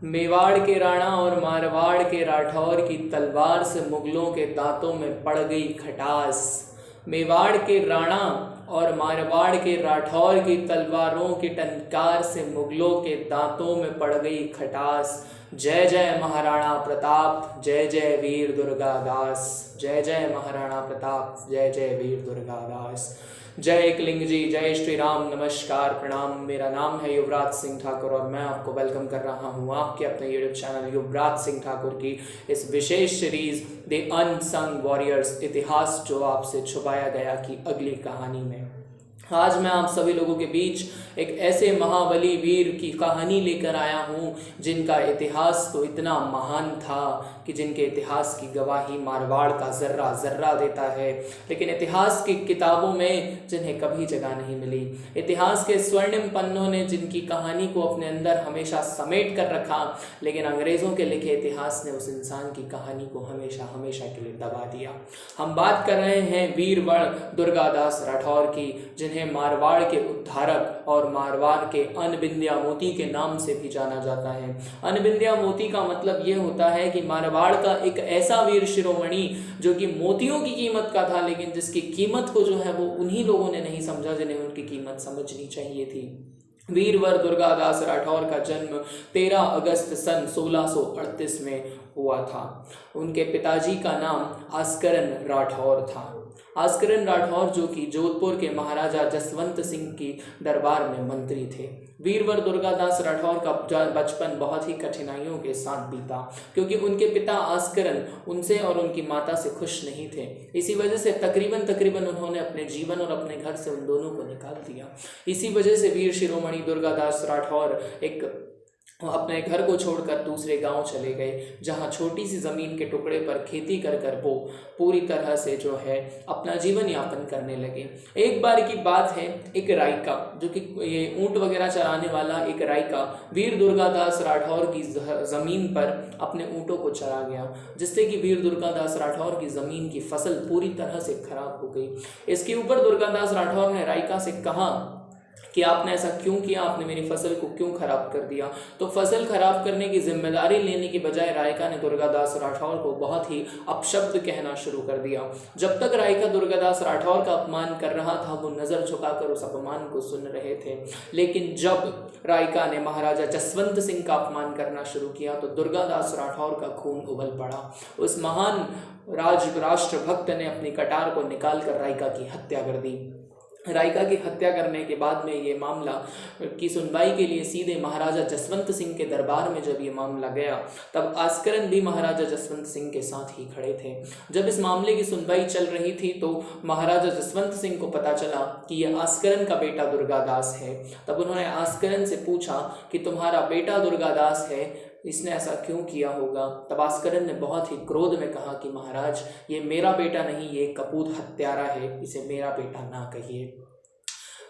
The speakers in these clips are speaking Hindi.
मेवाड़ के राणा और मारवाड़ के राठौर की तलवार से मुगलों के दांतों में पड़ गई खटास। मेवाड़ के राणा और मारवाड़ के राठौर की तलवारों की टंकार से मुगलों के दांतों में पड़ गई खटास। जय जय महाराणा प्रताप, जय जय वीर दुर्गादास। जय जय महाराणा प्रताप, जय जय वीर दुर्गादास। जय एकलिंग जी, जय श्री राम, नमस्कार, प्रणाम। मेरा नाम है युवराज सिंह ठाकुर और मैं आपको वेलकम कर रहा हूँ आपके अपने यूट्यूब चैनल युवराज सिंह ठाकुर की इस विशेष सीरीज द अनसंग वॉरियर्स, इतिहास जो आपसे छुपाया गया की अगली कहानी में। आज मैं आप सभी लोगों के बीच एक ऐसे महाबली वीर की कहानी लेकर आया हूँ जिनका इतिहास तो इतना महान था कि जिनके इतिहास की गवाही मारवाड़ का ज़र्रा ज़र्रा देता है, लेकिन इतिहास की किताबों में जिन्हें कभी जगह नहीं मिली। इतिहास के स्वर्णिम पन्नों ने जिनकी कहानी को अपने अंदर हमेशा समेट कर रखा, लेकिन अंग्रेज़ों के लिखे इतिहास ने उस इंसान की कहानी को हमेशा हमेशा के लिए दबा दिया। हम बात कर रहे हैं वीरवर दुर्गादास राठौर की, जिन्हें मारवाड़ के उद्धारक और मारवाड़ के अनबिंदिया मोती के नाम से भी जाना जाता है। अनबिंदिया मोती का मतलब ये होता है कि मारवाड़ का एक ऐसा वीर शिरोमणि जो कि मोतियों की कीमत का था, लेकिन जिसकी कीमत को जो है वो उन्हीं लोगों ने नहीं समझा जिन्हें उनकी कीमत समझनी चाहिए थी। वीरवर दुर्गादास राठौर का जन्म 13 अगस्त सन 1638 में हुआ था। उनके पिताजी का नाम आस्करन राठौर था। आस्करन राठौर जो कि जोधपुर के महाराजा जसवंत सिंह की दरबार में मंत्री थे। वीरवर दुर्गादास राठौर का बचपन बहुत ही कठिनाइयों के साथ बीता, क्योंकि उनके पिता आस्करन उनसे और उनकी माता से खुश नहीं थे। इसी वजह से तकरीबन उन्होंने अपने जीवन और अपने घर से उन दोनों को निकाल दिया। इसी वजह से वीर शिरोमणि दुर्गादास राठौर अपने घर को छोड़कर दूसरे गांव चले गए, जहां छोटी सी ज़मीन के टुकड़े पर खेती कर वो पूरी तरह से जो है अपना जीवन यापन करने लगे। एक बार की बात है, एक रायका जो कि ये ऊँट वगैरह चराने वाला एक रायका वीर दुर्गादास राठौर की ज़मीन पर अपने ऊँटों को चरा गया, जिससे कि वीर दुर्गादास राठौर की ज़मीन की फसल पूरी तरह से खराब हो गई। इसके ऊपर दुर्गादास राठौर ने रायका से कहा कि आपने ऐसा क्यों किया, आपने मेरी फसल को क्यों खराब कर दिया। तो फसल खराब करने की जिम्मेदारी लेने की बजाय रायका ने दुर्गादास राठौर को बहुत ही अपशब्द कहना शुरू कर दिया। जब तक रायका दुर्गादास राठौर का अपमान कर रहा था, वो नज़र झुकाकर उस अपमान को सुन रहे थे, लेकिन जब रायका ने महाराजा जसवंत सिंह का अपमान करना शुरू किया तो दुर्गादास राठौर का खून उबल पड़ा। उस महान राष्ट्रभक्त ने अपनी कटार को निकालकर रायका की हत्या कर दी। रायका की हत्या करने के बाद में ये मामला की सुनवाई के लिए सीधे महाराजा जसवंत सिंह के दरबार में जब ये मामला गया, तब आस्करन भी महाराजा जसवंत सिंह के साथ ही खड़े थे। जब इस मामले की सुनवाई चल रही थी तो महाराजा जसवंत सिंह को पता चला कि ये आस्करन का बेटा दुर्गादास है। तब उन्होंने आस्करन से पूछा कि तुम्हारा बेटा दुर्गादास है, इसने ऐसा क्यों किया होगा। तब आस्करन ने बहुत ही क्रोध में कहा कि महाराज, ये मेरा बेटा नहीं, ये कपूत हत्यारा है, इसे मेरा बेटा ना कहिए।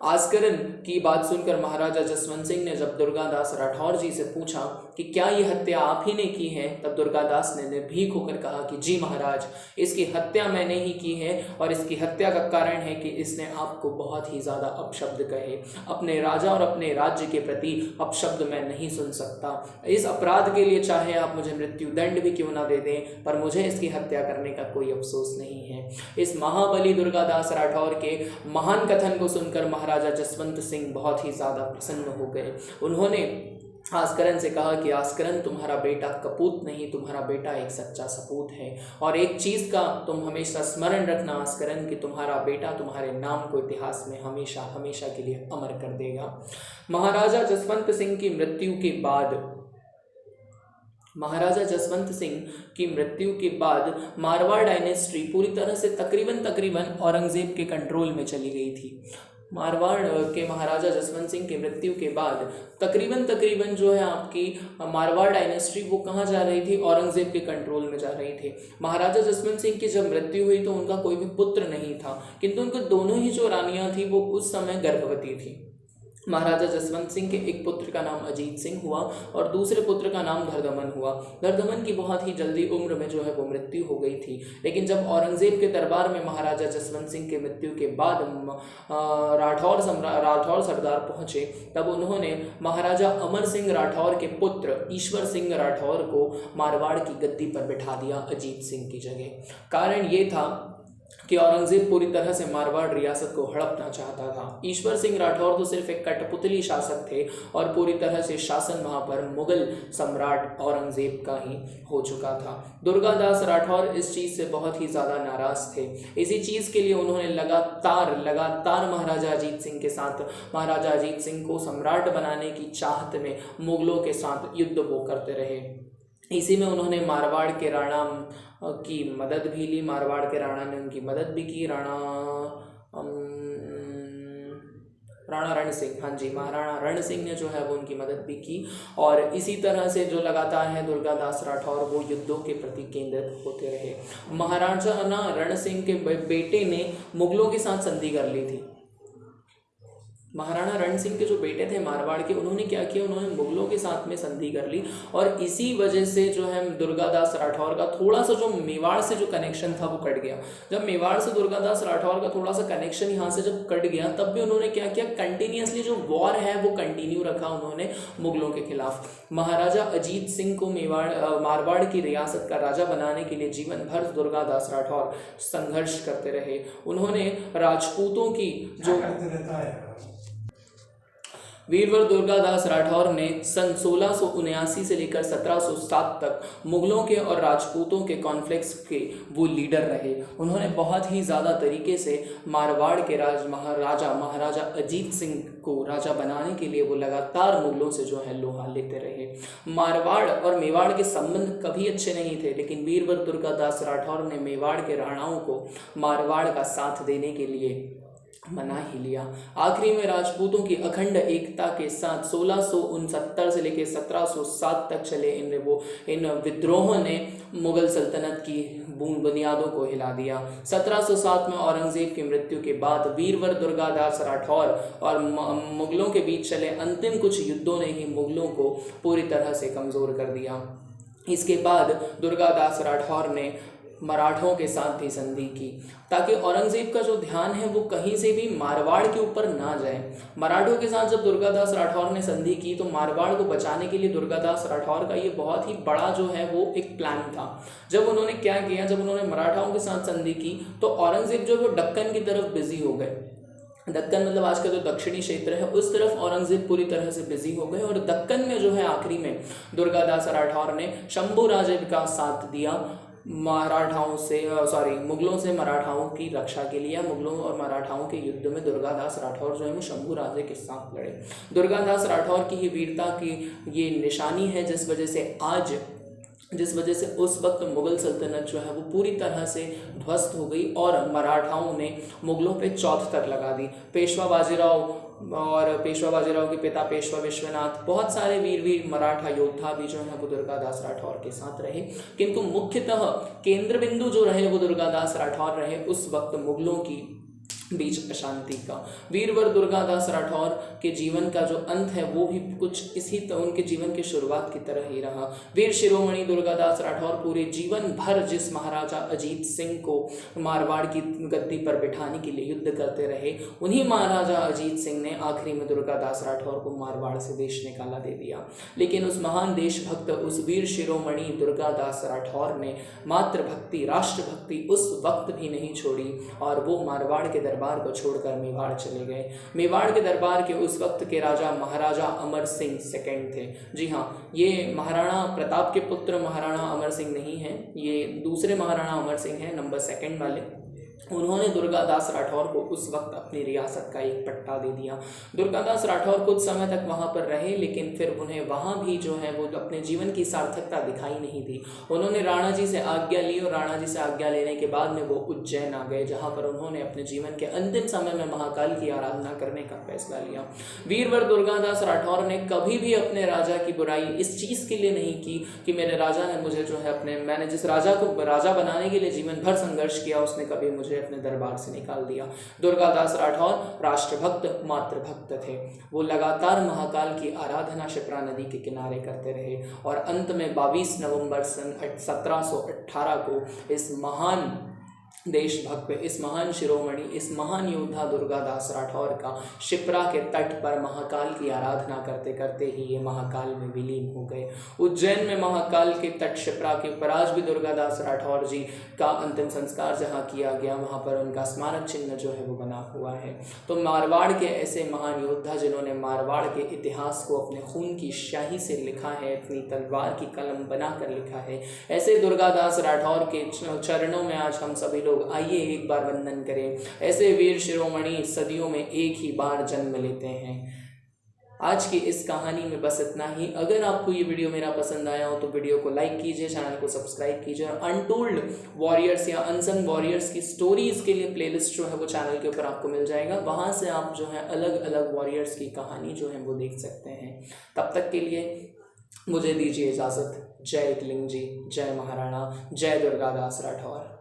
आस्करन की बात सुनकर महाराजा जसवंत सिंह ने जब दुर्गादास राठौर जी से पूछा कि क्या ये हत्या आप ही ने की है, तब दुर्गादास ने निर्भीक होकर कहा कि जी महाराज, इसकी हत्या मैंने ही की है और इसकी हत्या का कारण है कि इसने आपको बहुत ही ज़्यादा अपशब्द कहे। अपने राजा और अपने राज्य के प्रति अपशब्द मैं नहीं सुन सकता। इस अपराध के लिए चाहे आप मुझे मृत्युदंड भी क्यों ना दे दें, पर मुझे इसकी हत्या करने का कोई अफसोस नहीं है। इस महाबली दुर्गादास राठौर के महान कथन को सुनकर महाराजा जसवंत सिंह बहुत ही ज़्यादा प्रसन्न हो गए। उन्होंने आस्करन से कहा कि आस्करन, तुम्हारा बेटा कपूत नहीं, तुम्हारा बेटा एक सच्चा सपूत है। और एक चीज़ का तुम हमेशा स्मरण रखना आस्करन कि तुम्हारा बेटा तुम्हारे नाम को इतिहास में हमेशा हमेशा के लिए अमर कर देगा। महाराजा जसवंत सिंह की मृत्यु के बाद मारवाड़ डायनेस्टी पूरी तरह से तकरीबन औरंगजेब के कंट्रोल में चली गई थी। मारवाड़ के महाराजा जसवंत सिंह की मृत्यु के बाद तकरीबन जो है आपकी मारवाड़ डायनेस्टी वो कहाँ जा रही थी, औरंगजेब के कंट्रोल में जा रही थी। महाराजा जसवंत सिंह की जब मृत्यु हुई तो उनका कोई भी पुत्र नहीं था, किंतु उनके दोनों ही जो रानियां थी वो उस समय गर्भवती थी। महाराजा जसवंत सिंह के एक पुत्र का नाम अजीत सिंह हुआ और दूसरे पुत्र का नाम धरदमन हुआ। धरदमन की बहुत ही जल्दी उम्र में जो है वो मृत्यु हो गई थी। लेकिन जब औरंगजेब के दरबार में महाराजा जसवंत सिंह के मृत्यु के बाद राठौर सरदार पहुंचे, तब उन्होंने महाराजा अमर सिंह राठौर के पुत्र ईश्वर सिंह राठौर को मारवाड़ की गद्दी पर बिठा दिया अजीत सिंह की जगह। कारण ये था कि औरंगजेब पूरी तरह से मारवाड़ रियासत को हड़पना चाहता था। ईश्वर सिंह राठौर तो सिर्फ एक कठपुतली शासक थे और पूरी तरह से शासन वहां पर मुगल सम्राट औरंगजेब का ही हो चुका था। दुर्गादास राठौर इस चीज़ से बहुत ही ज़्यादा नाराज थे। इसी चीज़ के लिए उन्होंने लगातार महाराजा अजीत सिंह के साथ, महाराजा अजीत सिंह को सम्राट बनाने की चाहत में मुगलों के साथ युद्ध वो करते रहे। इसी में उन्होंने मारवाड़ के राणा की मदद भी ली। मारवाड़ के राणा ने उनकी मदद भी की। राणा रण सिंह, हाँ जी, महाराणा रण सिंह ने जो है वो उनकी मदद भी की। और इसी तरह से जो लगातार है दुर्गादास राठौर वो युद्धों के प्रति केंद्रित होते रहे। महाराजा रण सिंह के बेटे ने मुगलों के साथ संधि कर ली थी। महाराणा रण सिंह के जो बेटे थे मारवाड़ के, उन्होंने क्या किया, उन्होंने मुगलों के साथ में संधि कर ली और इसी वजह से जो है दुर्गादास राठौर का थोड़ा सा जो मेवाड़ से जो कनेक्शन था वो कट गया। जब मेवाड़ से दुर्गादास राठौर का थोड़ा सा कनेक्शन यहाँ से जब कट गया, तब भी उन्होंने क्या किया, कंटिन्यूसली जो वॉर है वो कंटिन्यू रखा उन्होंने मुगलों के खिलाफ। महाराजा अजीत सिंह को मारवाड़ की रियासत का राजा बनाने के लिए जीवन भर दुर्गादास राठौर संघर्ष करते रहे। उन्होंने राजपूतों की जो वीरवर दुर्गादास राठौर ने सन 1679 से लेकर 1707 तक मुगलों के और राजपूतों के कॉन्फ्लिक्ट्स के वो लीडर रहे। उन्होंने बहुत ही ज़्यादा तरीके से मारवाड़ के महाराजा अजीत सिंह को राजा बनाने के लिए वो लगातार मुगलों से जो है लोहा लेते रहे। मारवाड़ और मेवाड़ के संबंध कभी अच्छे नहीं थे, लेकिन वीरवर दुर्गादास राठौर ने मेवाड़ के राणाओं को मारवाड़ का साथ देने के लिए मना ही लिया। आखिरी में राजपूतों की अखंड एकता के साथ 1669 से लेकर 1707 तक चले इन विद्रोहों ने मुगल सल्तनत की बुनियादों को हिला दिया। 1707 में औरंगजेब की मृत्यु के बाद वीरवर दुर्गादास राठौर और मुगलों के बीच चले अंतिम कुछ युद्धों ने ही मुगलों को पूरी तरह से कमज़ोर कर दिया। इसके बाद दुर्गादास राठौर ने मराठों के साथ भी संधि की ताकि औरंगजेब का जो ध्यान है वो कहीं से भी मारवाड़ के ऊपर ना जाए। मराठों के साथ जब दुर्गादास राठौर ने संधि की तो मारवाड़ को बचाने के लिए दुर्गादास राठौर का ये बहुत ही बड़ा जो है वो एक प्लान था। जब उन्होंने क्या किया, जब उन्होंने मराठाओं के साथ संधि की तो औरंगजेब जो वो दक्कन की तरफ बिजी हो गए। दक्कन मतलब आज का जो दक्षिणी क्षेत्र है उस तरफ औरंगजेब पूरी तरह से बिजी हो गए और दक्कन में जो है आखिरी में दुर्गादास राठौर ने शंभू राजे का साथ दिया मुगलों से मराठाओं की रक्षा के लिए। मुगलों और मराठाओं के युद्ध में दुर्गादास राठौर जो है वो शंभू राजे के साथ लड़े। दुर्गादास राठौर की ही वीरता की ये निशानी है जिस वजह से उस वक्त मुगल सल्तनत जो है वो पूरी तरह से ध्वस्त हो गई और मराठाओं ने मुगलों पे चौथ तक लगा दी। पेशवा बाजीराव के पिता पेशवा विश्वनाथ, बहुत सारे वीर मराठा योद्धा भी जो है वो दुर्गादास राठौर के साथ रहे, किंतु मुख्यतः केंद्र बिंदु जो रहे वो दुर्गादास राठौर रहे उस वक्त मुगलों की बीच अशांति का। वीरवर दुर्गादास राठौर के जीवन का जो अंत है वो भी कुछ इसी उनके जीवन की शुरुआत की तरह ही रहा। वीर शिरोमणि दुर्गादास राठौर पूरे जीवन भर जिस महाराजा अजीत सिंह को मारवाड़ की गद्दी पर बिठाने के लिए युद्ध करते रहे, उन्हीं महाराजा अजीत सिंह ने आखिरी में दुर्गादास राठौर को मारवाड़ से देश निकाला दे दिया। लेकिन उस महान देशभक्त, उस वीर शिरोमणि दुर्गादास राठौर ने मातृभक्ति, राष्ट्रभक्ति उस वक्त भी नहीं छोड़ी और वो मारवाड़ के दरबार को छोड़कर मेवाड़ चले गए। मेवाड़ के दरबार के उस वक्त के राजा महाराजा अमर सिंह सेकंड थे। जी हाँ, ये महाराणा प्रताप के पुत्र महाराणा अमर सिंह नहीं हैं, ये दूसरे महाराणा अमर सिंह हैं, नंबर 2 वाले। उन्होंने दुर्गादास राठौर को उस वक्त अपनी रियासत का एक पट्टा दे दिया। दुर्गादास राठौर कुछ समय तक वहाँ पर रहे, लेकिन फिर उन्हें वहाँ भी जो है वो अपने जीवन की सार्थकता दिखाई नहीं दी। उन्होंने राणा जी से आज्ञा ली और राणा जी से आज्ञा लेने के बाद में वो उज्जैन आ गए, जहाँ पर उन्होंने अपने जीवन के अंतिम समय में महाकाल की आराधना करने का फैसला लिया। वीरवर दुर्गादास राठौर ने कभी भी अपने राजा की बुराई इस चीज़ के लिए नहीं की कि मेरे राजा ने मुझे जो है मैंने जिस राजा को राजा बनाने के लिए जीवन भर संघर्ष किया उसने कभी मुझे मुझे अपने दरबार से निकाल दिया। दुर्गादास राठौर राष्ट्रभक्त मातृभक्त थे। वो लगातार महाकाल की आराधना शिप्रा नदी के किनारे करते रहे और अंत में 22 नवंबर सन 1718 को इस महान देशभक्त, इस महान शिरोमणि, इस महान योद्धा दुर्गादास राठौर का शिप्रा के तट पर महाकाल की आराधना करते करते ही ये महाकाल में विलीन हो गए। उज्जैन में महाकाल के तट शिप्रा के ऊपर आज भी दुर्गादास राठौर जी का अंतिम संस्कार जहाँ किया गया, वहाँ पर उनका स्मारक चिन्ह जो है वो बना हुआ है। तो मारवाड़ के ऐसे महान योद्धा जिन्होंने मारवाड़ के इतिहास को अपने खून की स्याही से लिखा है, अपनी तलवार की कलम बनाकर लिखा है, ऐसे दुर्गादास राठौर के चरणों में आज हम सभी लोग आइए एक बार वंदन करें। ऐसे वीर शिरोमणि सदियों में एक ही बार जन्म लेते हैं। आज की इस कहानी में बस इतना ही। अगर आपको ये वीडियो मेरा पसंद आया हो तो वीडियो को लाइक कीजिए, चैनल को सब्सक्राइब कीजिए और अनटोल्ड वॉरियर्स या अनसंग वॉरियर्स की स्टोरीज के लिए प्लेलिस्ट जो है वो चैनल के ऊपर आपको मिल जाएगा। वहाँ से आप जो है अलग अलग वॉरियर्स की कहानी जो है वो देख सकते हैं। तब तक के लिए मुझे दीजिए इजाज़त। जय एकलिंग जी, जय महाराणा, जय दुर्गादास राठौर।